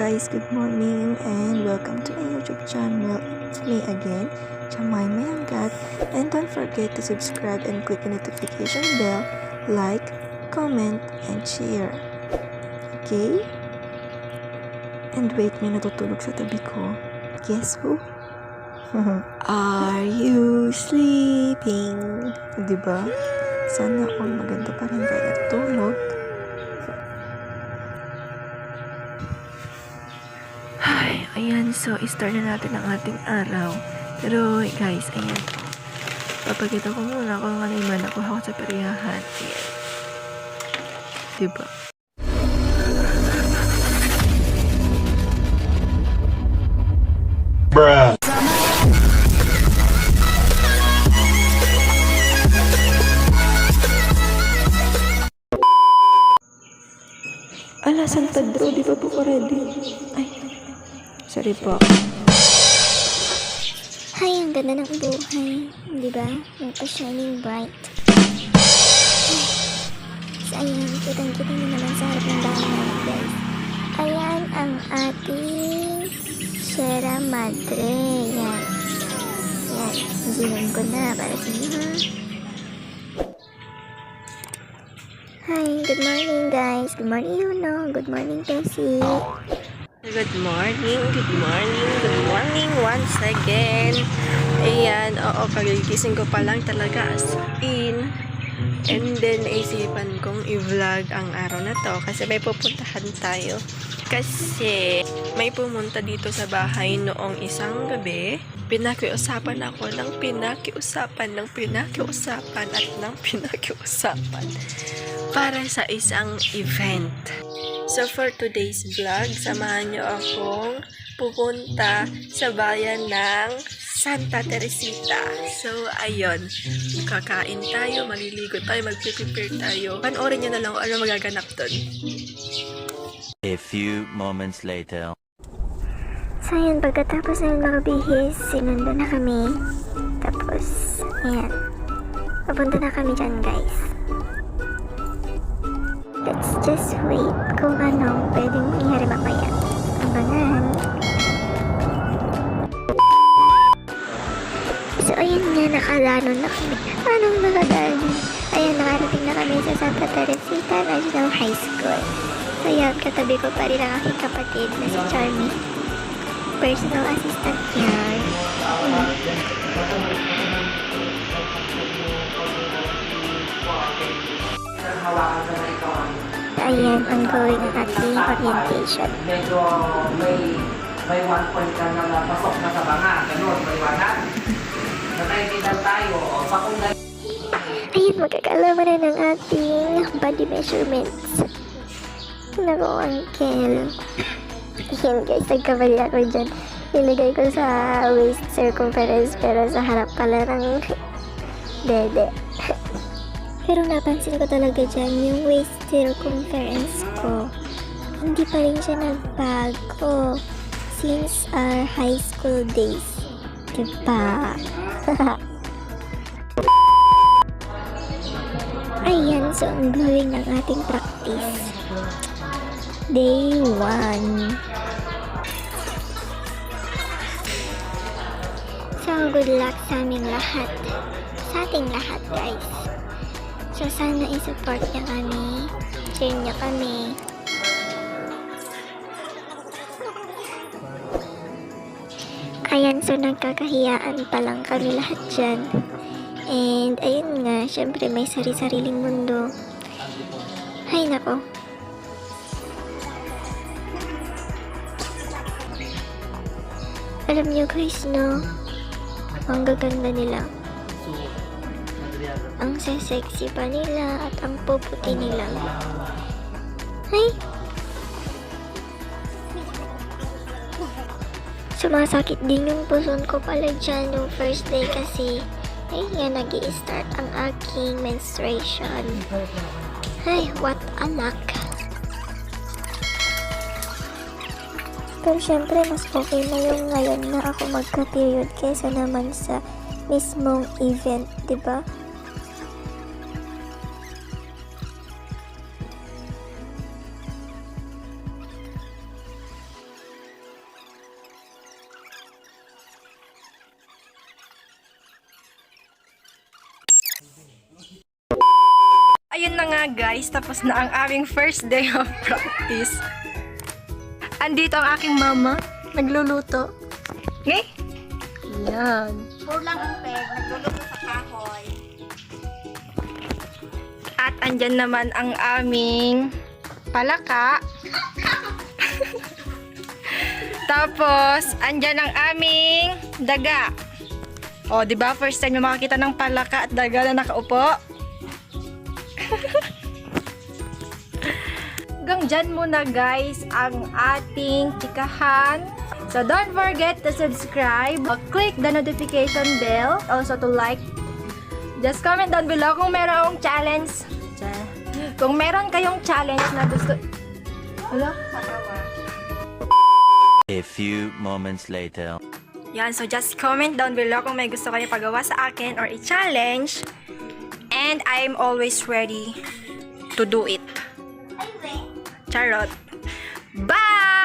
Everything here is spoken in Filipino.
guys, good morning and welcome to my YouTube channel. It's me again, Jamaema Yangat, and don't forget to subscribe and click the notification bell, like, comment, and share. Okay? And wait, may natutulog sa tabi ko. Guess who? Are you sleeping? Diba? Sana all maganda pa rin kaya tulog. Ay, ayan. So, start na natin ang ating araw. Pero, guys, ayan. Papakita ko muna kung ano yung nakuha ko sa periyahan. Ayan. Diba? Bruh. Ala, San Pedro, di ba po ko ready? Ay, sorry po. Hay, ang ganda ng buhay. Di ba? Nagpa-shining bright. So, ayan, kitang-kita nyo naman sa harap ng bahay namin, guys. Ayan ang ating Sierra Madre. Yan. Yan. Zoom ko na para sa inyo, ha? Hi, good morning, guys. Good morning, Yuno. Good morning, Tessie. Good morning once again. Ayan, oo, kagigising ko pa lang talaga as in. And then, isipan kong i-vlog ang araw na to kasi may pupuntahan tayo. Kasi may pumunta dito sa bahay noong isang gabi. Pinakiusapan ako ng pinakiusapan para sa isang event. So for today's vlog, samahan nyo akong pupunta sa bayan ng Santa Teresita. So ayun, kakain tayo, maliligo tayo, mag-prepare tayo. Panoorin nyo na lang kung ano magaganap dun. A few moments later. So, ayan, pagkatapos namin makabihis, sinundo na kami. Tapos, ayan, papunta na kami dyan, guys. Let's just wait kung anong pwedeng mangyari mamaya. Abangan. So, ayan nga, nakadano na kami. Anong nakadano? Ayan, nakarating na kami sa Santa Teresita National High School. So, ayan, katabi ko pa rin ang aking kapatid na si Charmy. Personal assistant yan. Ayan, ongoing ang ating orientation. Medyo may 1 point ka na pasok na sa banga. Ganun, maliwanag. Nataintindihan tayo. O, sa kung Ayan, magkakalaman na ng ating body measurements. Naku, uncle. Ayan guys, nagkamali ako dyan. Ilagay ko sa waist circumference pero sa harap pala ng dede. Pero napansin ko talaga dyan yung waist circumference ko. Hindi pa rin siya nagbago since our high school days. Diba? Ayan, so ongoing ang ating practice. Day 1. So, good luck sa aming lahat. Sa ating lahat, guys. So, sana i-support niya kami. Share niya kami. Ayan, so nagkakahiyaan pa lang kami lahat dyan. And, ayun nga, syempre may sari-sariling mundo. Hay nako. Alam niyo guys, no? Ang gaganda nila. Ang sexy pa nila at ang puputi nila. Ay! Sumasakit din yung puson ko pala dyan yung first day kasi ayun nga, nag-i-start ang aking menstruation. Ay, what a luck! Pero syempre, mas okay na yung ngayon na ako magka-period kesa naman sa mismong event, diba? na nga guys, tapos na ang aming first day of practice. Andito ang aking mama, nagluluto. Okay? Yan. Puro lang ang peg, nagluluto sa kahoy. At andyan naman ang aming palaka. Tapos, andyan ang aming daga. O, di ba? First time yung makakita ng palaka at daga na nakaupo. Hanggang dyan muna guys ang ating chikahan. So, don't forget to subscribe. Click the notification bell. Also to like. Just comment down below kung meron challenge. Kung meron kayong challenge na gusto. Wala? A few moments later. Yan, so just comment down below kung may gusto kayo pagawa sa akin or i-challenge. And I'm always ready to do it. Charot. Bye!